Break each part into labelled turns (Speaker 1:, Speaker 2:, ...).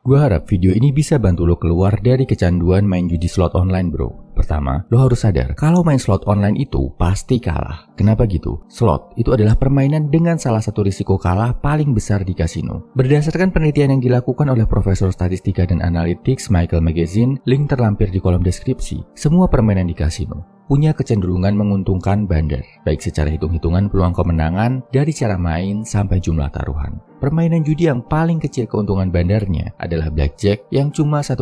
Speaker 1: Gua harap video ini bisa bantu lo keluar dari kecanduan main judi slot online bro. Pertama, lo harus sadar kalau main slot online itu pasti kalah. Kenapa gitu? Slot itu adalah permainan dengan salah satu risiko kalah paling besar di kasino. Berdasarkan penelitian yang dilakukan oleh Profesor Statistika dan Analytics Michael Magazine, link terlampir di kolom deskripsi, semua permainan di kasino punya kecenderungan menguntungkan bandar, baik secara hitung-hitungan peluang kemenangan dari cara main sampai jumlah taruhan. Permainan judi yang paling kecil keuntungan bandarnya adalah blackjack yang cuma 1%.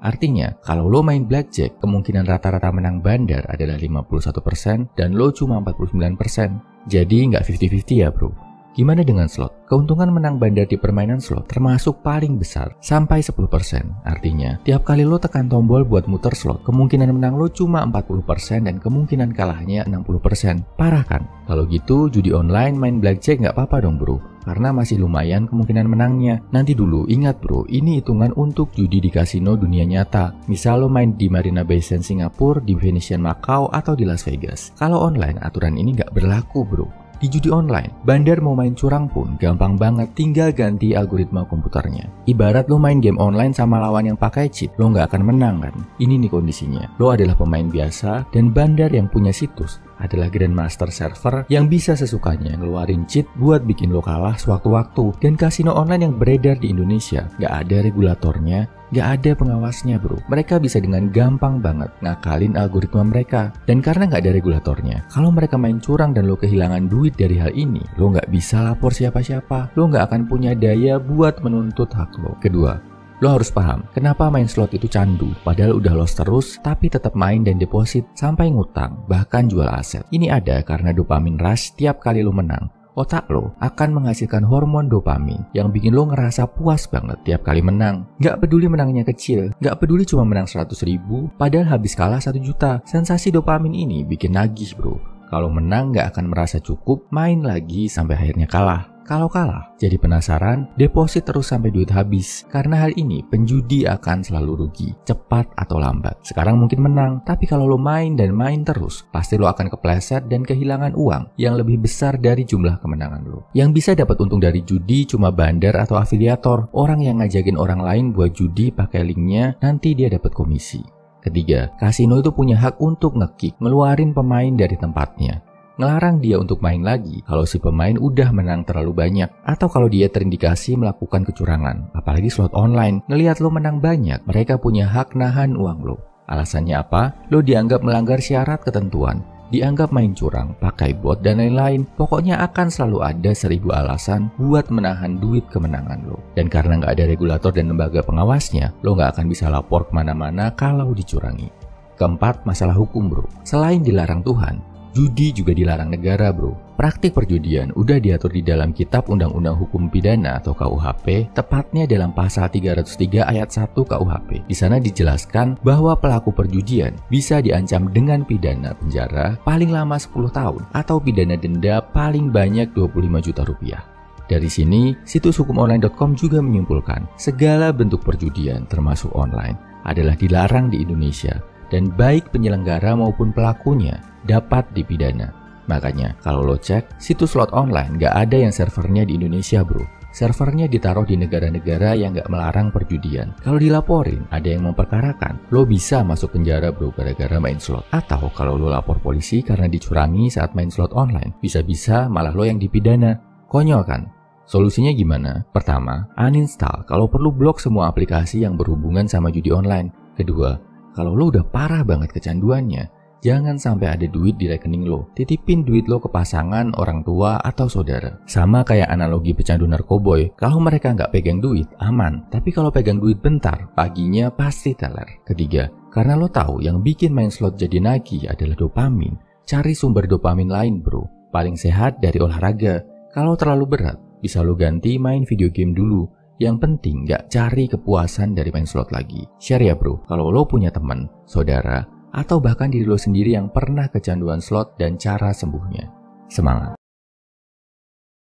Speaker 1: Artinya, kalau lo main blackjack, kemungkinan rata-rata menang bandar adalah 51% dan lo cuma 49%. Jadi nggak 50-50 ya bro. Gimana dengan slot? Keuntungan menang bandar di permainan slot termasuk paling besar, sampai 10%. Artinya, tiap kali lo tekan tombol buat muter slot, kemungkinan menang lo cuma 40% dan kemungkinan kalahnya 60%. Parah kan? Kalau gitu, judi online main blackjack nggak apa-apa dong bro, karena masih lumayan kemungkinan menangnya. Nanti dulu, ingat bro, ini hitungan untuk judi di kasino dunia nyata. Misal lo main di Marina Bay Sands Singapura, di Venetian Macau, atau di Las Vegas. Kalau online, aturan ini nggak berlaku bro. Di judi online, bandar mau main curang pun gampang banget, tinggal ganti algoritma komputernya. Ibarat lo main game online sama lawan yang pakai cheat, lo nggak akan menang kan? Ini nih kondisinya. Lo adalah pemain biasa dan bandar yang punya situs adalah Grandmaster server yang bisa sesukanya ngeluarin cheat buat bikin lo kalah sewaktu-waktu. Dan kasino online yang beredar di Indonesia nggak ada regulatornya, nggak ada pengawasnya bro. Mereka bisa dengan gampang banget ngakalin algoritma mereka. Dan karena nggak ada regulatornya, kalau mereka main curang dan lo kehilangan duit dari hal ini, lo nggak bisa lapor siapa-siapa. Lo nggak akan punya daya buat menuntut hak lo. Kedua, lo harus paham kenapa main slot itu candu, padahal udah loss terus tapi tetap main dan deposit sampai ngutang, bahkan jual aset. Ini ada karena dopamin rush tiap kali lo menang. Otak lo akan menghasilkan hormon dopamin yang bikin lo ngerasa puas banget tiap kali menang. Gak peduli menangnya kecil, gak peduli cuma menang 100.000 padahal habis kalah 1 juta. Sensasi dopamin ini bikin nagih bro. Kalau menang gak akan merasa cukup, main lagi sampai akhirnya kalah. Kalau kalah, jadi penasaran, deposit terus sampai duit habis. Karena hal ini, penjudi akan selalu rugi, cepat atau lambat. Sekarang mungkin menang, tapi kalau lo main dan main terus, pasti lo akan kepleset dan kehilangan uang yang lebih besar dari jumlah kemenangan lo. Yang bisa dapat untung dari judi cuma bandar atau afiliator, orang yang ngajakin orang lain buat judi pakai linknya, nanti dia dapat komisi. Ketiga, kasino itu punya hak untuk nge-kick, ngeluarin pemain dari tempatnya. Ngelarang dia untuk main lagi kalau si pemain udah menang terlalu banyak atau kalau dia terindikasi melakukan kecurangan. Apalagi slot online, ngelihat lo menang banyak, mereka punya hak nahan uang lo. Alasannya apa? Lo dianggap melanggar syarat ketentuan, dianggap main curang, pakai bot dan lain-lain. Pokoknya akan selalu ada 1000 alasan buat menahan duit kemenangan lo. Dan karena nggak ada regulator dan lembaga pengawasnya, lo nggak akan bisa lapor kemana-mana kalau dicurangi. Keempat, masalah hukum bro. Selain dilarang Tuhan, judi juga dilarang negara bro. Praktik perjudian udah diatur di dalam Kitab Undang-Undang Hukum Pidana atau KUHP, tepatnya dalam pasal 303 ayat 1 KUHP. Di sana dijelaskan bahwa pelaku perjudian bisa diancam dengan pidana penjara paling lama 10 tahun atau pidana denda paling banyak 25 juta rupiah. Dari sini, situs hukumonline.com juga menyimpulkan segala bentuk perjudian termasuk online adalah dilarang di Indonesia dan baik penyelenggara maupun pelakunya dapat dipidana. Makanya kalau lo cek, situs slot online gak ada yang servernya di Indonesia bro. Servernya ditaruh di negara-negara yang gak melarang perjudian. Kalau dilaporin, ada yang memperkarakan, lo bisa masuk penjara bro gara-gara main slot. Atau kalau lo lapor polisi karena dicurangi saat main slot online, bisa-bisa malah lo yang dipidana. Konyol kan? Solusinya gimana? Pertama, uninstall, kalau perlu blok semua aplikasi yang berhubungan sama judi online. Kedua, kalau lo udah parah banget kecanduannya, jangan sampai ada duit di rekening lo. Titipin duit lo ke pasangan, orang tua, atau saudara. Sama kayak analogi pecandu narkoboy, kalau mereka nggak pegang duit, aman. Tapi kalau pegang duit bentar, paginya pasti teler. Ketiga, karena lo tahu yang bikin main slot jadi nagih adalah dopamin, cari sumber dopamin lain bro. Paling sehat dari olahraga. Kalau terlalu berat, bisa lo ganti main video game dulu. Yang penting gak cari kepuasan dari main slot lagi. Share ya bro, kalau lo punya teman, saudara, atau bahkan diri lo sendiri yang pernah kecanduan slot dan cara sembuhnya. Semangat!